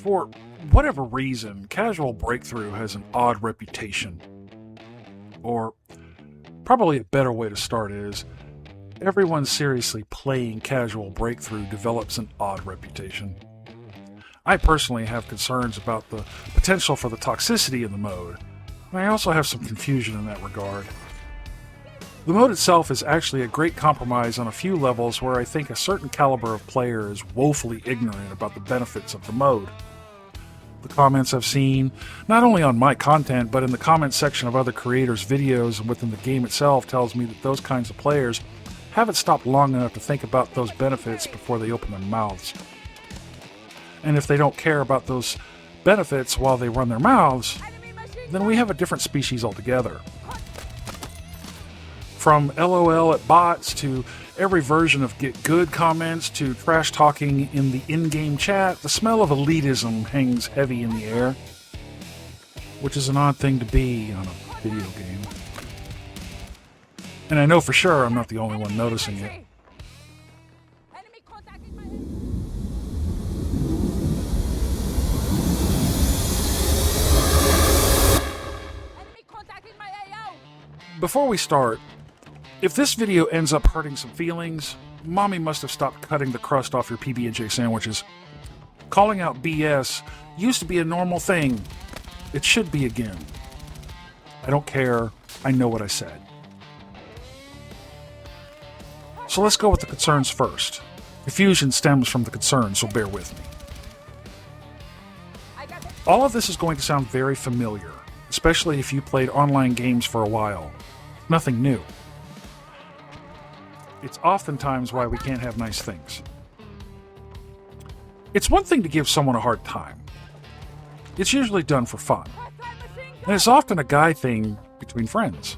For whatever reason, Casual Breakthrough has an odd reputation. Or, probably a better way to start is, everyone seriously playing Casual Breakthrough develops an odd reputation. I personally have concerns about the potential for the toxicity in the mode, and I also have some confusion in that regard. The mode itself is actually a great compromise on a few levels where I think a certain caliber of player is woefully ignorant about the benefits of the mode. The comments I've seen, not only on my content, but in the comments section of other creators' videos and within the game itself, tells me that those kinds of players haven't stopped long enough to think about those benefits before they open their mouths. And if they don't care about those benefits while they run their mouths, then we have a different species altogether. From LOL at bots to every version of get good comments to trash talking in the in-game chat, the smell of elitism hangs heavy in the air, which is an odd thing to be on a video game. And I know for sure I'm not the only one noticing it. Before we start, if this video ends up hurting some feelings, Mommy must have stopped cutting the crust off your PB&J sandwiches. Calling out BS used to be a normal thing. It should be again. I don't care. I know what I said. So let's go with the concerns first. Confusion stems from the concerns, so bear with me. All of this is going to sound very familiar, especially if you played online games for a while. Nothing new. It's oftentimes why we can't have nice things. It's one thing to give someone a hard time. It's usually done for fun. And it's often a guy thing between friends.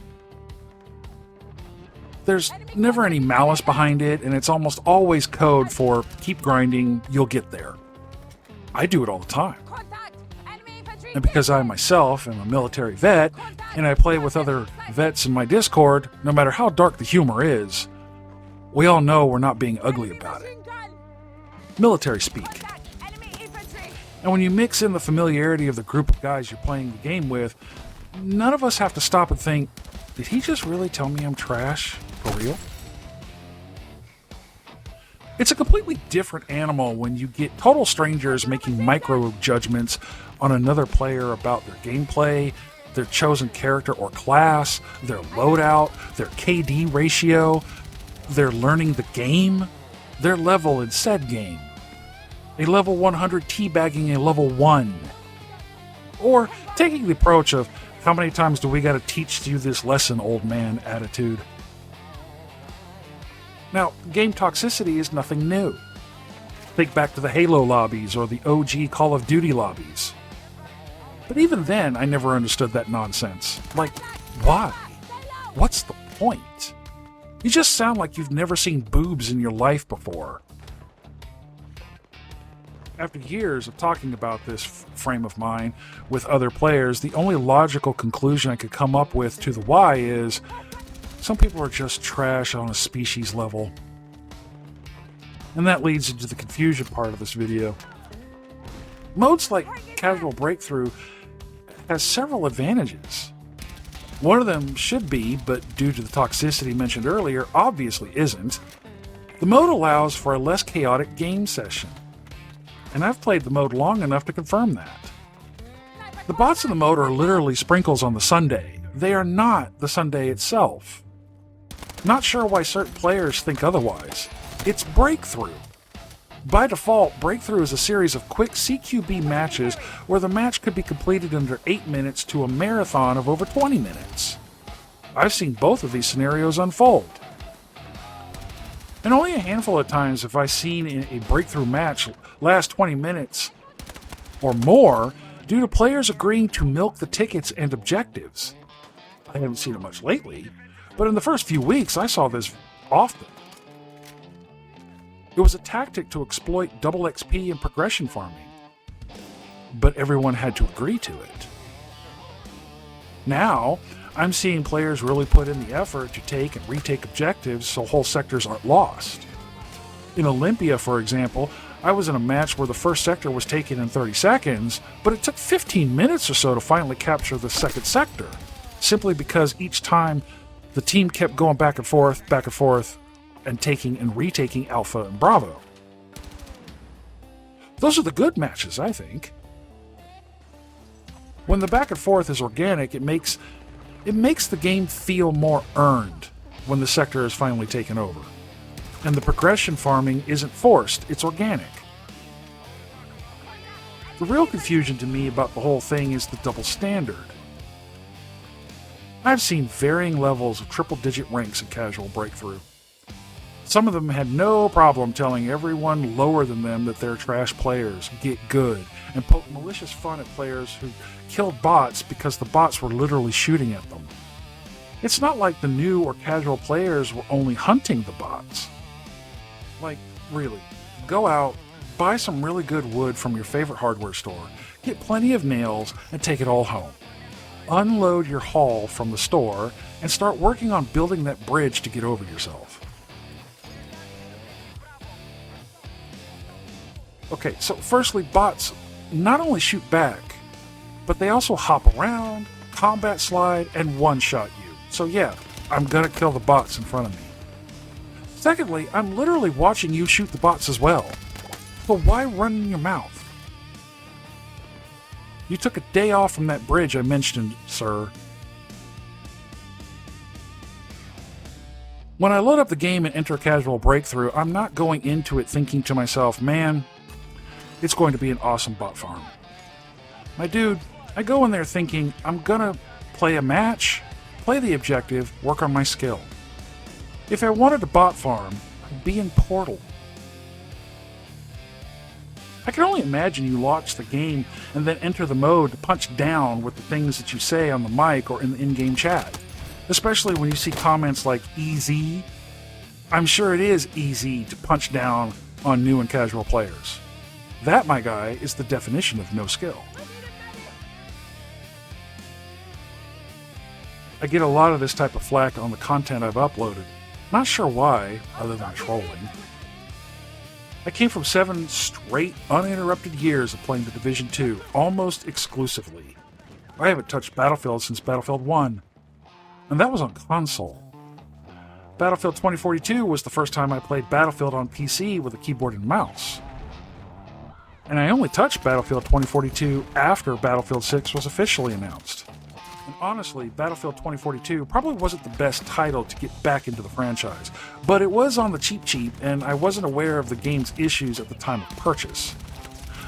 There's never any malice behind it, and it's almost always code for keep grinding, you'll get there. I do it all the time. And because I myself am a military vet, and I play with other vets in my Discord, no matter how dark the humor is, we all know we're not being ugly about it. Military speak. And when you mix in the familiarity of the group of guys you're playing the game with, none of us have to stop and think, did he just really tell me I'm trash? For real? It's a completely different animal when you get total strangers making micro judgments on another player about their gameplay, their chosen character or class, their loadout, their KD ratio, their learning the game, their level in said game. A level 100 teabagging a level 1. Or taking the approach of, how many times do we gotta teach you this lesson, old man attitude? Now, game toxicity is nothing new. Think back to the Halo lobbies or the OG Call of Duty lobbies. But even then, I never understood that nonsense. Like, why? What's the point? You just sound like you've never seen boobs in your life before. After years of talking about this frame of mind with other players, the only logical conclusion I could come up with to the why is, some people are just trash on a species level. And that leads into the confusion part of this video. Modes like Casual Breakthrough has several advantages. One of them should be, but due to the toxicity mentioned earlier, obviously isn't. The mode allows for a less chaotic game session. And I've played the mode long enough to confirm that. The bots in the mode are literally sprinkles on the sundae. They are not the sundae itself. Not sure why certain players think otherwise. It's Breakthrough. By default, Breakthrough is a series of quick CQB matches where the match could be completed under 8 minutes to a marathon of over 20 minutes. I've seen both of these scenarios unfold. And only a handful of times have I seen a Breakthrough match last 20 minutes or more due to players agreeing to milk the tickets and objectives. I haven't seen it much lately, but in the first few weeks I saw this often. It was a tactic to exploit double XP and progression farming, but everyone had to agree to it. Now, I'm seeing players really put in the effort to take and retake objectives so whole sectors aren't lost. In Olympia, for example, I was in a match where the first sector was taken in 30 seconds, but it took 15 minutes or so to finally capture the second sector, simply because each time the team kept going back and forth, and taking and retaking Alpha and Bravo. Those are the good matches, I think. When the back and forth is organic, it makes the game feel more earned when the sector is finally taken over. And the progression farming isn't forced, it's organic. The real confusion to me about the whole thing is the double standard. I've seen varying levels of triple-digit ranks in Casual Breakthrough. Some of them had no problem telling everyone lower than them that they're trash players, get good, and poke malicious fun at players who killed bots because the bots were literally shooting at them. It's not like the new or casual players were only hunting the bots. Like, really, go out, buy some really good wood from your favorite hardware store, get plenty of nails, and take it all home. Unload your haul from the store, and start working on building that bridge to get over yourself. Okay, so firstly, bots not only shoot back, but they also hop around, combat slide, and one-shot you. So yeah, I'm gonna kill the bots in front of me. Secondly, I'm literally watching you shoot the bots as well. So why run in your mouth? You took a day off from that bridge I mentioned, sir. When I load up the game and enter Casual Breakthrough, I'm not going into it thinking to myself, man, it's going to be an awesome bot farm. My dude, I go in there thinking I'm gonna play a match, play the objective, work on my skill. If I wanted a bot farm, I'd be in Portal. I can only imagine you launch the game and then enter the mode to punch down with the things that you say on the mic or in the in-game chat. Especially when you see comments like easy. I'm sure it is easy to punch down on new and casual players. That, my guy, is the definition of no skill. I get a lot of this type of flack on the content I've uploaded. Not sure why, other than trolling. I came from 7 straight, uninterrupted years of playing the Division 2, almost exclusively. I haven't touched Battlefield since Battlefield 1, and that was on console. Battlefield 2042 was the first time I played Battlefield on PC with a keyboard and mouse. And I only touched Battlefield 2042 after Battlefield 6 was officially announced. And honestly, Battlefield 2042 probably wasn't the best title to get back into the franchise, but it was on the cheap, and I wasn't aware of the game's issues at the time of purchase.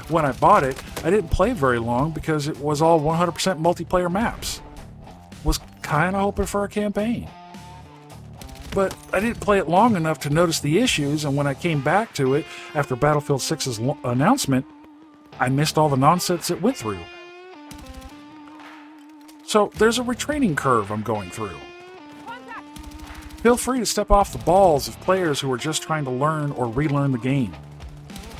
When I bought it, I didn't play very long because it was all 100% multiplayer maps. Was kinda hoping for a campaign. But I didn't play it long enough to notice the issues, and when I came back to it after Battlefield 6's announcement, I missed all the nonsense it went through. So there's a retraining curve I'm going through. Feel free to step off the balls of players who are just trying to learn or relearn the game.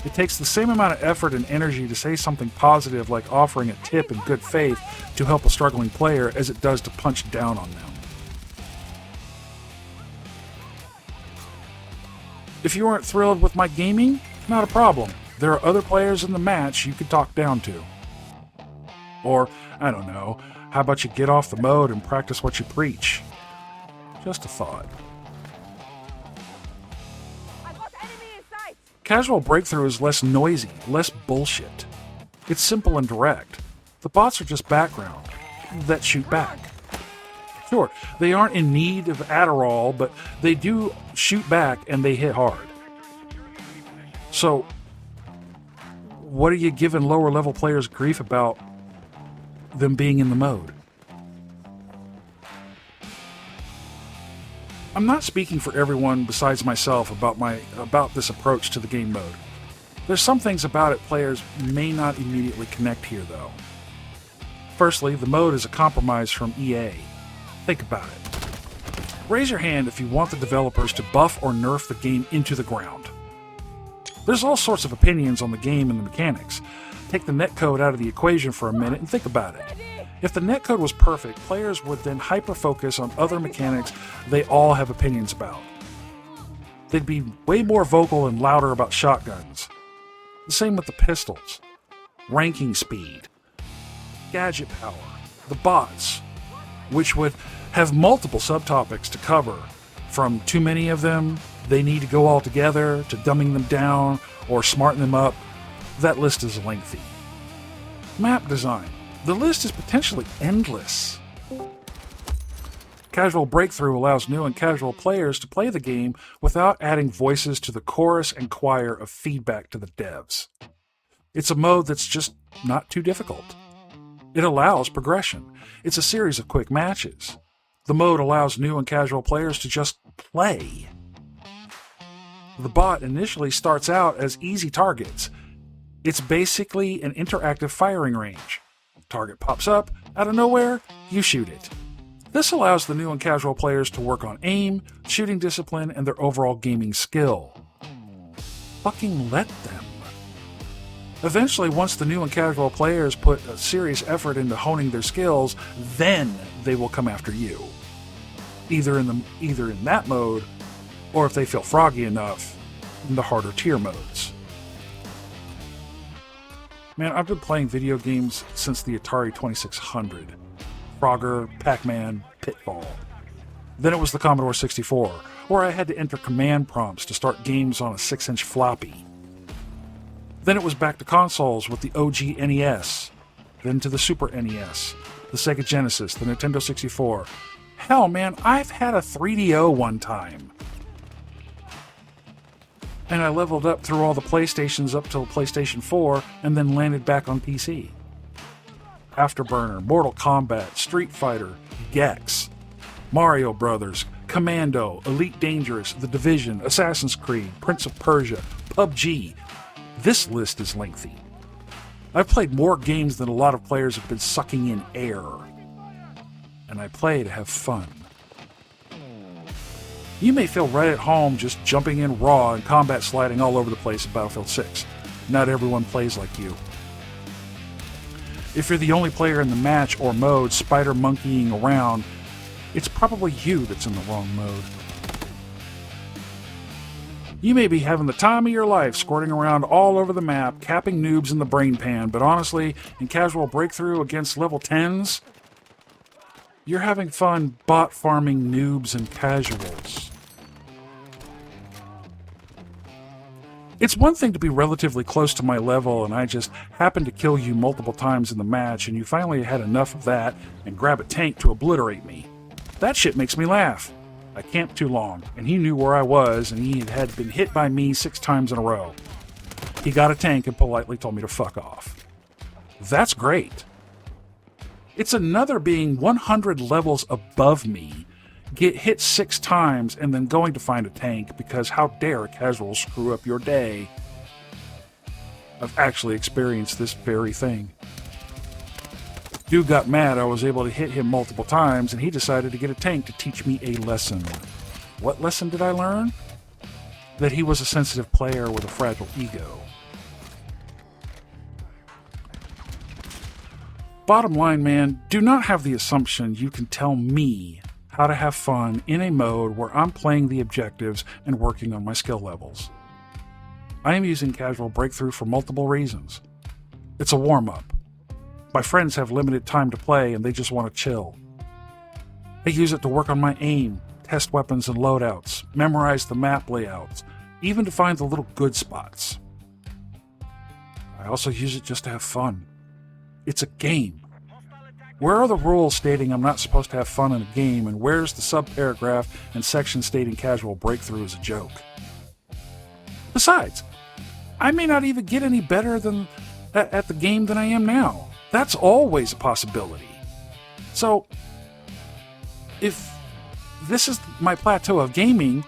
It takes the same amount of effort and energy to say something positive like offering a tip in good faith to help a struggling player as it does to punch down on them. If you aren't thrilled with my gaming, not a problem. There are other players in the match you could talk down to. Or, I don't know, how about you get off the mode and practice what you preach? Just a thought. Casual Breakthrough is less noisy, less bullshit. It's simple and direct. The bots are just background that shoot back. Sure, they aren't in need of Adderall, but they do shoot back and they hit hard. So, what are you giving lower level players grief about them being in the mode? I'm not speaking for everyone besides myself about this approach to the game mode. There's some things about it players may not immediately connect here, though. Firstly, the mode is a compromise from EA. Think about it. Raise your hand if you want the developers to buff or nerf the game into the ground. There's all sorts of opinions on the game and the mechanics. Take the netcode out of the equation for a minute and think about it. If the netcode was perfect, players would then hyper-focus on other mechanics they all have opinions about. They'd be way more vocal and louder about shotguns. The same with the pistols, ranking speed, gadget power, the bots, which would have multiple subtopics to cover, from too many of them, they need to go all together, to dumbing them down or smarten them up. That list is lengthy. Map design. The list is potentially endless. Casual Breakthrough allows new and casual players to play the game without adding voices to the chorus and choir of feedback to the devs. It's a mode that's just not too difficult. It allows progression. It's a series of quick matches. The mode allows new and casual players to just play. The bot initially starts out as easy targets. It's basically an interactive firing range. Target pops up, out of nowhere, you shoot it. This allows the new and casual players to work on aim, shooting discipline, and their overall gaming skill. Fucking let them. Eventually, once the new and casual players put a serious effort into honing their skills, then they will come after you. Either in that mode, or if they feel froggy enough, in the harder tier modes. Man, I've been playing video games since the Atari 2600. Frogger, Pac-Man, Pitfall. Then it was the Commodore 64, where I had to enter command prompts to start games on a 6-inch floppy. Then it was back to consoles with the OG NES, then to the Super NES, the Sega Genesis, the Nintendo 64. Hell, man, I've had a 3DO one time. And I leveled up through all the PlayStations up till PlayStation 4, and then landed back on PC. Afterburner, Mortal Kombat, Street Fighter, Gex, Mario Brothers, Commando, Elite Dangerous, The Division, Assassin's Creed, Prince of Persia, PUBG. This list is lengthy. I've played more games than a lot of players have been sucking in air. And I play to have fun. You may feel right at home just jumping in raw and combat sliding all over the place in Battlefield 6. Not everyone plays like you. If you're the only player in the match or mode spider monkeying around, it's probably you that's in the wrong mode. You may be having the time of your life squirting around all over the map, capping noobs in the brain pan, but honestly, in Casual Breakthrough against level 10s, you're having fun bot farming noobs and casuals. It's one thing to be relatively close to my level and I just happen to kill you multiple times in the match and you finally had enough of that and grab a tank to obliterate me. That shit makes me laugh. I camped too long, and he knew where I was, and he had been hit by me 6 times in a row. He got a tank and politely told me to fuck off. That's great. It's another being 100 levels above me, get hit 6 times, and then going to find a tank because how dare a casual screw up your day. I've actually experienced this very thing. Dude got mad I was able to hit him multiple times, and he decided to get a tank to teach me a lesson. What lesson did I learn? That he was a sensitive player with a fragile ego. Bottom line, man, do not have the assumption you can tell me how to have fun in a mode where I'm playing the objectives and working on my skill levels. I am using Casual Breakthrough for multiple reasons. It's a warm-up. My friends have limited time to play and they just want to chill. I use it to work on my aim, test weapons and loadouts, memorize the map layouts, even to find the little good spots. I also use it just to have fun. It's a game. Where are the rules stating I'm not supposed to have fun in a game, and where's the subparagraph and section stating Casual Breakthrough is a joke? Besides, I may not even get any better than at the game than I am now. That's always a possibility. So, if this is my plateau of gaming,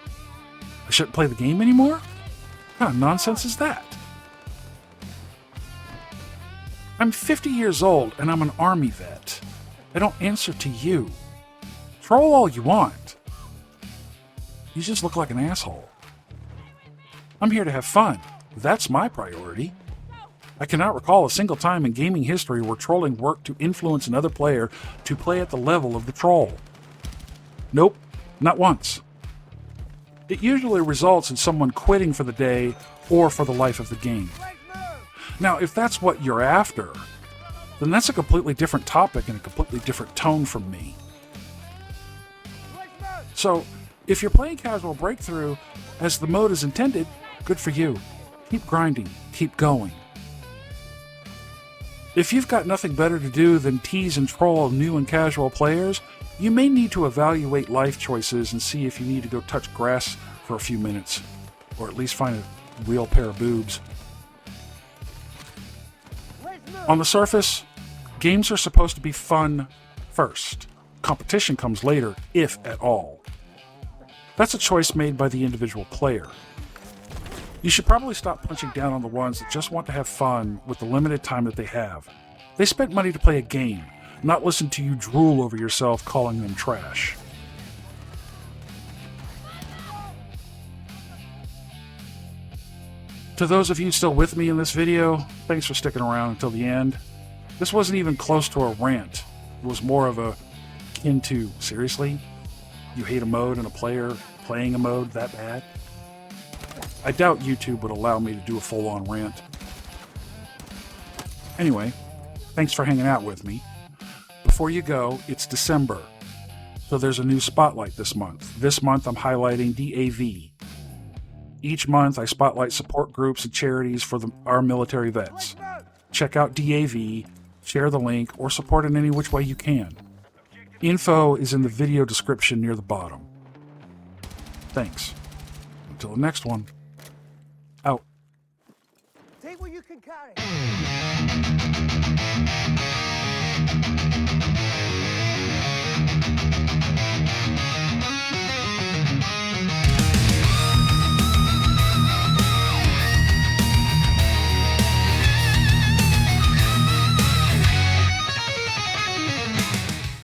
I shouldn't play the game anymore? What kind of nonsense is that? I'm 50 years old and I'm an army vet. I don't answer to you. Troll all you want. You just look like an asshole. I'm here to have fun. That's my priority. I cannot recall a single time in gaming history where trolling worked to influence another player to play at the level of the troll. Nope, not once. It usually results in someone quitting for the day or for the life of the game. Now, if that's what you're after, then that's a completely different topic and a completely different tone from me. So, if you're playing Casual Breakthrough as the mode is intended, good for you. Keep grinding, keep going. If you've got nothing better to do than tease and troll new and casual players, you may need to evaluate life choices and see if you need to go touch grass for a few minutes, or at least find a real pair of boobs. On the surface, games are supposed to be fun first. Competition comes later, if at all. That's a choice made by the individual player. You should probably stop punching down on the ones that just want to have fun with the limited time that they have. They spent money to play a game, not listen to you drool over yourself calling them trash. To those of you still with me in this video, thanks for sticking around until the end. This wasn't even close to a rant. It was more of a akin to, seriously? You hate a mode and a player playing a mode that bad? I doubt YouTube would allow me to do a full-on rant. Anyway, thanks for hanging out with me. Before you go, it's December, so there's a new spotlight this month. This month I'm highlighting DAV. Each month I spotlight support groups and charities for our military vets. Check out DAV, share the link, or support in any which way you can. Info is in the video description near the bottom. Thanks. Until the next one. Out. Take what you can carry.